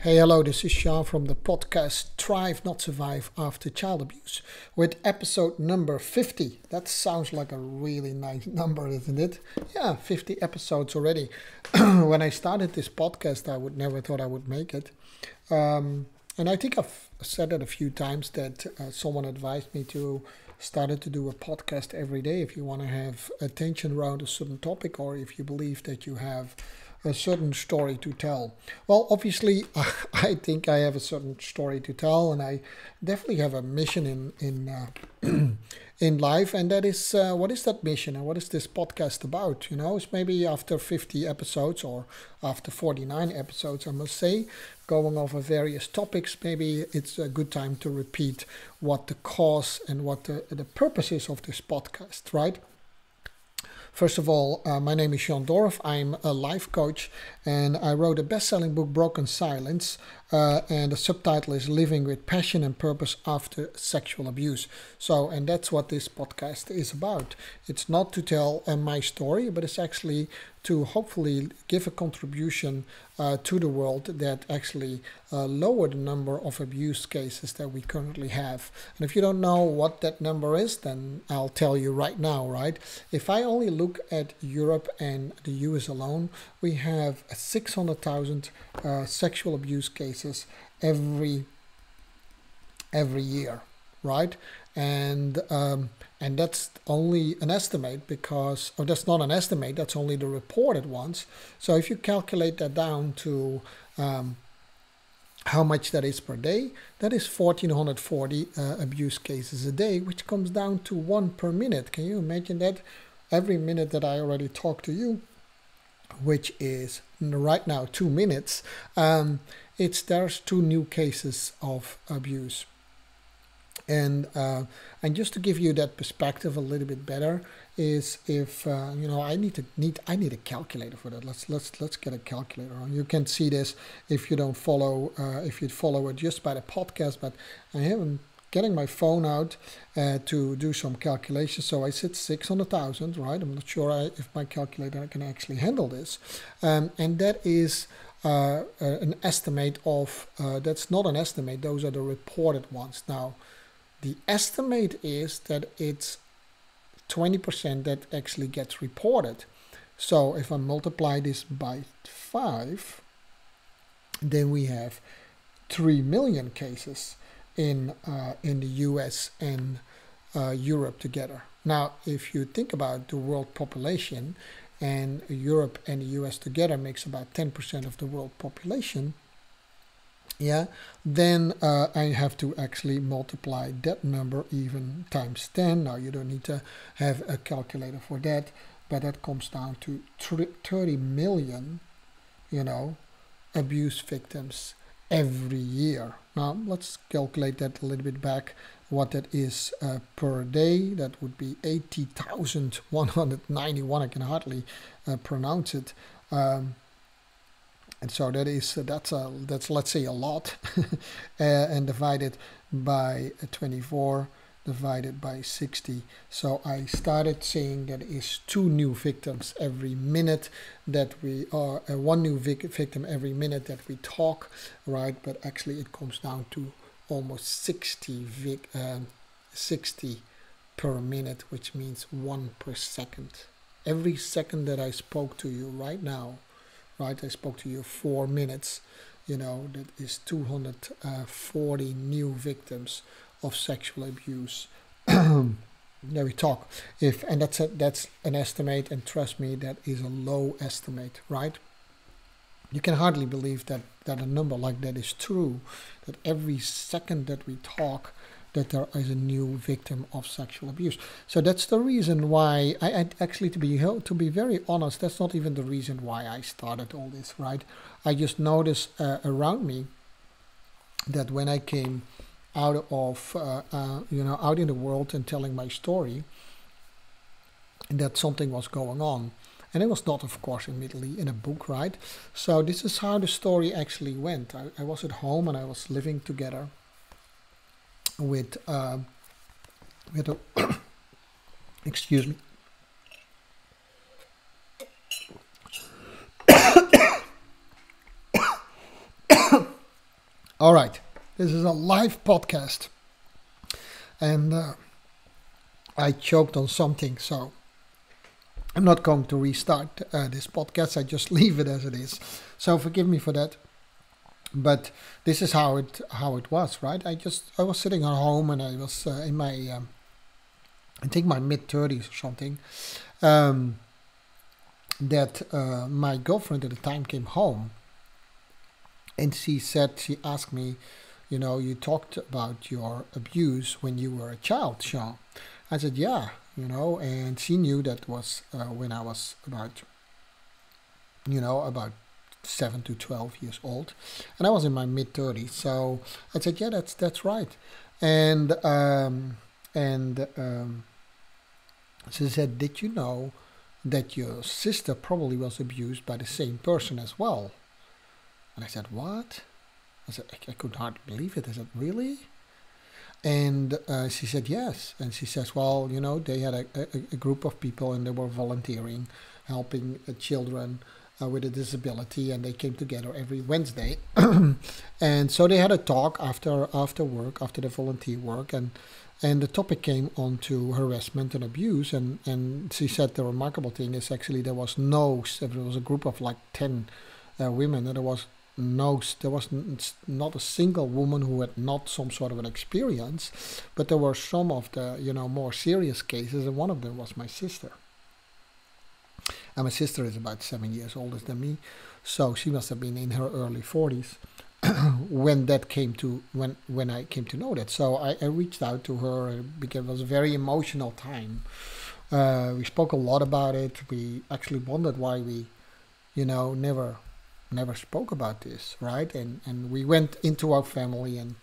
Hey, hello, this is Sean from the podcast Thrive Not Survive After Child Abuse with episode number 50. That sounds like a really nice number, isn't it? Yeah, 50 episodes already. When I started this podcast, I would never thought I would make it. And I think I've said it a few times that someone advised me to start to do a podcast every day if you want to have attention around a certain topic or if you believe that you have a certain story to tell. Well, obviously, I think I have a certain story to tell, and I definitely have a mission in life, and that is what is that mission and what is this podcast about? You know, it's maybe after 50 episodes or after 49 episodes, I must say, going over various topics, maybe it's a good time to repeat what the cause and what the purpose is of this podcast, right? First of all, my name is Sean Dorff. I'm a life coach, and I wrote a best-selling book, Broken Silence, and the subtitle is Living with Passion and Purpose After Sexual Abuse. So, and that's what this podcast is about. It's not to tell my story, but it's actually to hopefully give a contribution to the world that actually lower the number of abuse cases that we currently have. And if you don't know what that number is, then I'll tell you right now, right? If I only look at Europe and the US alone, we have 600,000 sexual abuse cases every year, right? And that's only an estimate because, or that's not an estimate, that's only the reported ones. So if you calculate that down to how much that is per day, that is 1,440 abuse cases a day, which comes down to 1 per minute. Can you imagine that? Every minute that I already talk to you, which is right now 2 minutes, there's 2 new cases of abuse. And just to give you that perspective a little bit better is if I need a calculator for that. Let's get a calculator. You can see this if you don't follow if you follow it just by the podcast. But I am getting my phone out to do some calculations. So I said 600,000, right? I'm not sure if my calculator can actually handle this, and that is. An estimate of that's not an estimate. Those are the reported ones. Now, the estimate is that it's 20% that actually gets reported. So if I multiply this by 5, then we have 3 million cases in the US and Europe together. Now, if you think about the world population, and Europe and the US together makes about 10% of the world population, then I have to actually multiply that number even times 10. Now, you don't need to have a calculator for that, but that comes down to 30 million, abuse victims every year. Now, let's calculate that a little bit back. What that is per day, that would be 80,191. I can hardly pronounce it, and so that's let's say a lot, and divided by 24, divided by 60. So I started saying that is 2 new victims every minute that we are 1 new victim every minute that we talk, right? But actually, it comes down to almost 60 per minute, which means 1 per second. Every second that I spoke to you right now, right? I spoke to you 4 minutes, that is 240 new victims of sexual abuse. There we talk. And that's an estimate, and trust me, that is a low estimate, right? You can hardly believe that a number like that is true, that every second that we talk, that there is a new victim of sexual abuse. So that's the reason why I actually, to be very honest, that's not even the reason why I started all this, right? I just noticed around me that when I came out of, out in the world and telling my story, that something was going on. And it was not, of course, immediately in a book, right? So this is how the story actually went. I was at home and I was living together with a excuse me. All right, this is a live podcast, and I choked on something, so I'm not going to restart this podcast. I just leave it as it is. So forgive me for that. But this is how it was, right? I was sitting at home, and I was in my I think my mid-30s or something. Um, that my girlfriend at the time came home, and she asked me, you talked about your abuse when you were a child, Sean. I said, yeah, and she knew that was when I was about 7 to 12 years old, and I was in my mid 30s. So I said, yeah, that's right. And she said, did you know that your sister probably was abused by the same person as well? And I said, what? I said, I could hardly believe it. I said, really? And she said, yes. And she says, well, they had a group of people, and they were volunteering, helping children with a disability, and they came together every Wednesday. And so they had a talk after work, after the volunteer work, and the topic came on to harassment and abuse. And she said the remarkable thing is actually there was a group of like 10 women, and there was not a single woman who had not some sort of an experience, but there were some of the more serious cases, and one of them was my sister. And my sister is about 7 years older than me, so she must have been in her early 40s when I came to know that. So I reached out to her because it was a very emotional time. We spoke a lot about it. We actually wondered why we never spoke about this, right? And we went into our family and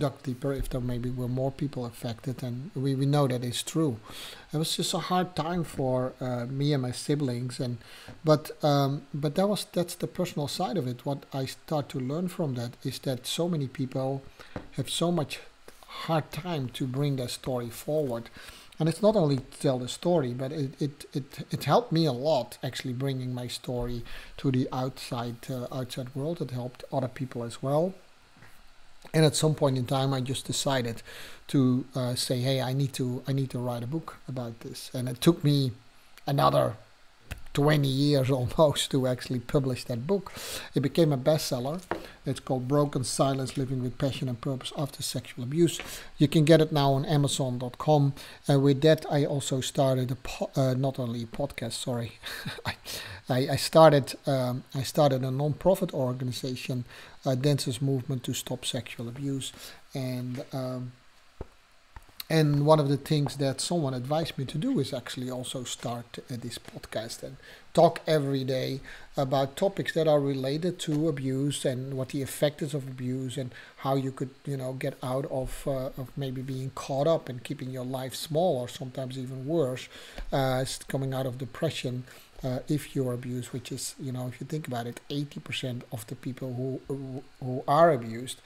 dug deeper if there maybe were more people affected, and we know that it's true. It was just a hard time for me and my siblings, but that's the personal side of it. What I start to learn from that is that so many people have so much hard time to bring their story forward. And it's not only to tell the story, but it helped me a lot, actually bringing my story to the outside world. It helped other people as well. And at some point in time, I just decided to say, hey, I need to write a book about this. And it took me another 20 years almost to actually publish that book. It became a bestseller. It's called Broken Silence, Living with Passion and Purpose After Sexual Abuse. You can get it now on Amazon.com. And with that, I also started not only a podcast, sorry. I started a non-profit organization, Dancers Movement to Stop Sexual Abuse. And one of the things that someone advised me to do is actually also start this podcast and talk every day about topics that are related to abuse and what the effect is of abuse and how you could, get out of maybe being caught up and keeping your life small, or sometimes even worse, coming out of depression if you're abused, which is, if you think about it, 80% of the people who are abused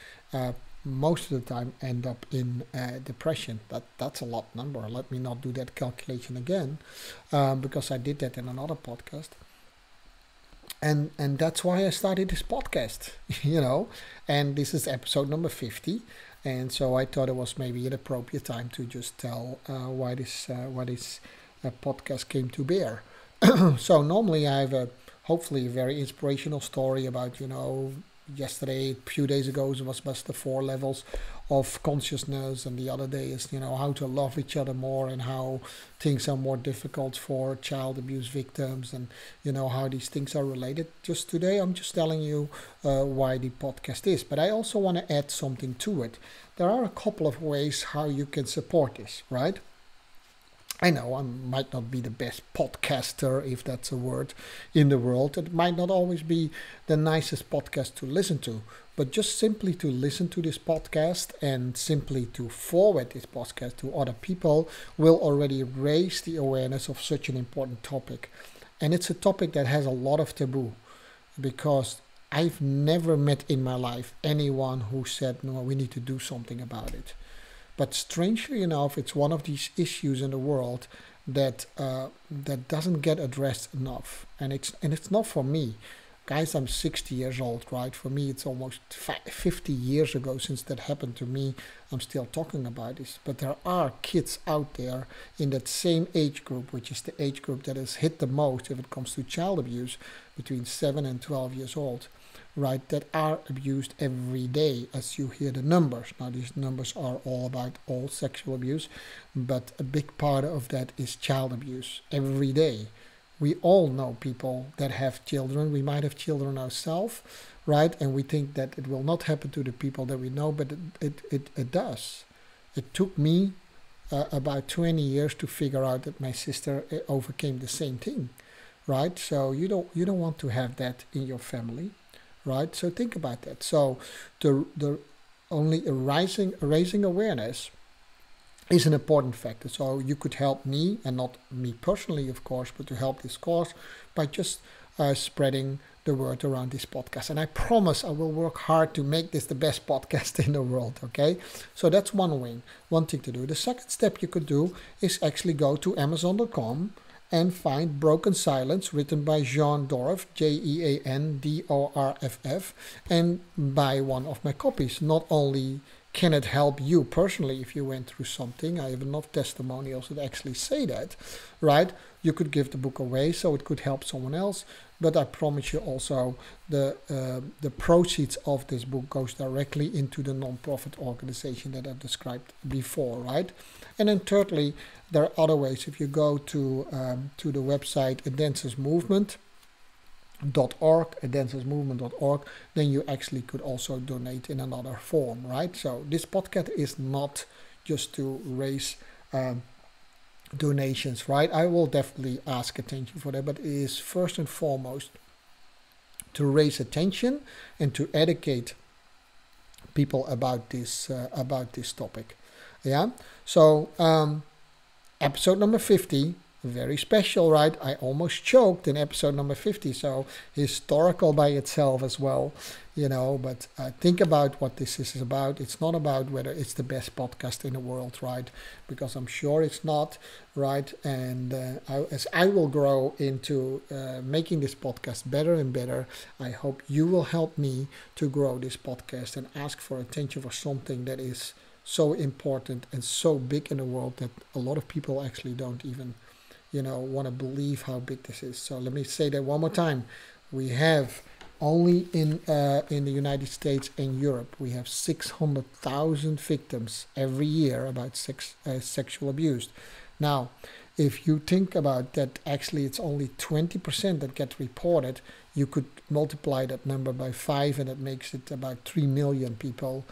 most of the time end up in depression. That's a lot number. Let me not do that calculation again, because I did that in another podcast. And that's why I started this podcast, and this is episode number 50. And so I thought it was maybe an appropriate time to just tell why this podcast came to bear. So normally I have hopefully a very inspirational story about, yesterday, a few days ago, it was just the 4 levels of consciousness, and the other day is, how to love each other more, and how things are more difficult for child abuse victims, and, how these things are related. Just today, I'm just telling you why the podcast is, but I also want to add something to it. There are a couple of ways how you can support this, right? I know I might not be the best podcaster, if that's a word, in the world. It might not always be the nicest podcast to listen to, but just simply to listen to this podcast and simply to forward this podcast to other people will already raise the awareness of such an important topic. And it's a topic that has a lot of taboo, because I've never met in my life anyone who said, no, we need to do something about it. But strangely enough, it's one of these issues in the world that doesn't get addressed enough, and it's not for me, Guys, I'm 60 years old, right? For me, it's almost 50 years ago since that happened to me. I'm still talking about this. But there are kids out there in that same age group, which is the age group that is hit the most if it comes to child abuse, between 7 and 12 years old, right, that are abused every day, as you hear the numbers. Now, these numbers are all about all sexual abuse, but a big part of that is child abuse every day. We all know people that have children. We might have children ourselves, right? And we think that it will not happen to the people that we know, but it does. It took me about 20 years to figure out that my sister overcame the same thing, right? So you don't want to have that in your family, right? So think about that. So the only raising awareness is an important factor. So you could help me, and not me personally, of course, but to help this cause by just spreading the word around this podcast. And I promise I will work hard to make this the best podcast in the world, okay? So that's one thing to do. The second step you could do is actually go to Amazon.com and find Broken Silence, written by Jean Dorff, Jeandorff, and buy one of my copies. Not only can it help you personally if you went through something, I have enough testimonials that actually say that, right? You could give the book away so it could help someone else, but I promise you also the proceeds of this book goes directly into the non-profit organization that I've described before, right? And then thirdly, there are other ways. If you go to the website ADancers.org, then you actually could also donate in another form, right? So this podcast is not just to raise donations, right? I will definitely ask attention for that, but it is first and foremost to raise attention and to educate people about this topic. Yeah. So episode number 50. Very special, right? I almost choked in episode number 50, so historical by itself as well, but think about what this is about. It's not about whether it's the best podcast in the world, right? Because I'm sure it's not, right? And as I will grow into making this podcast better and better, I hope you will help me to grow this podcast and ask for attention for something that is so important and so big in the world that a lot of people actually don't even want to believe how big this is. So let me say that one more time. We have only in the United States and Europe, we have 600,000 victims every year about sexual abuse. Now, if you think about that, actually it's only 20% that get reported. You could multiply that number by 5, and it makes it about 3 million people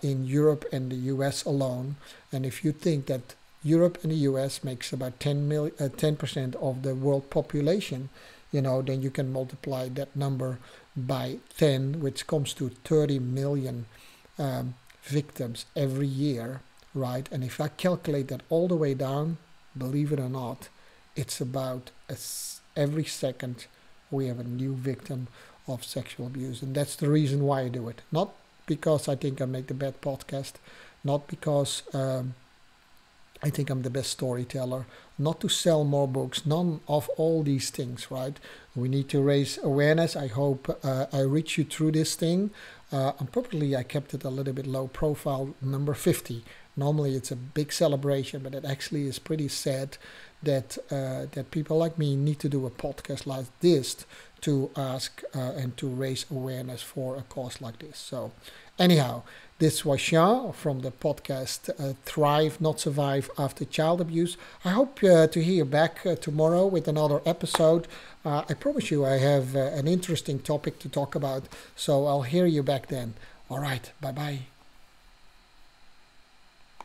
in Europe and the US alone. And if you think that Europe and the US makes about 10% of the world population, then you can multiply that number by 10, which comes to 30 million victims every year, right? And if I calculate that all the way down, believe it or not, it's about every second we have a new victim of sexual abuse. And that's the reason why I do it. Not because I think I make the best podcast, not because I think I'm the best storyteller, not to sell more books, none of all these things, right? We need to raise awareness. I hope I reach you through this thing. And probably I kept it a little bit low profile, number 50. Normally it's a big celebration, but it actually is pretty sad that people like me need to do a podcast like this to ask and to raise awareness for a cause like this. So anyhow, this was Jean from the podcast Thrive, Not Survive After Child Abuse. I hope to hear you back tomorrow with another episode. I promise you I have an interesting topic to talk about, so I'll hear you back then. All right, bye-bye.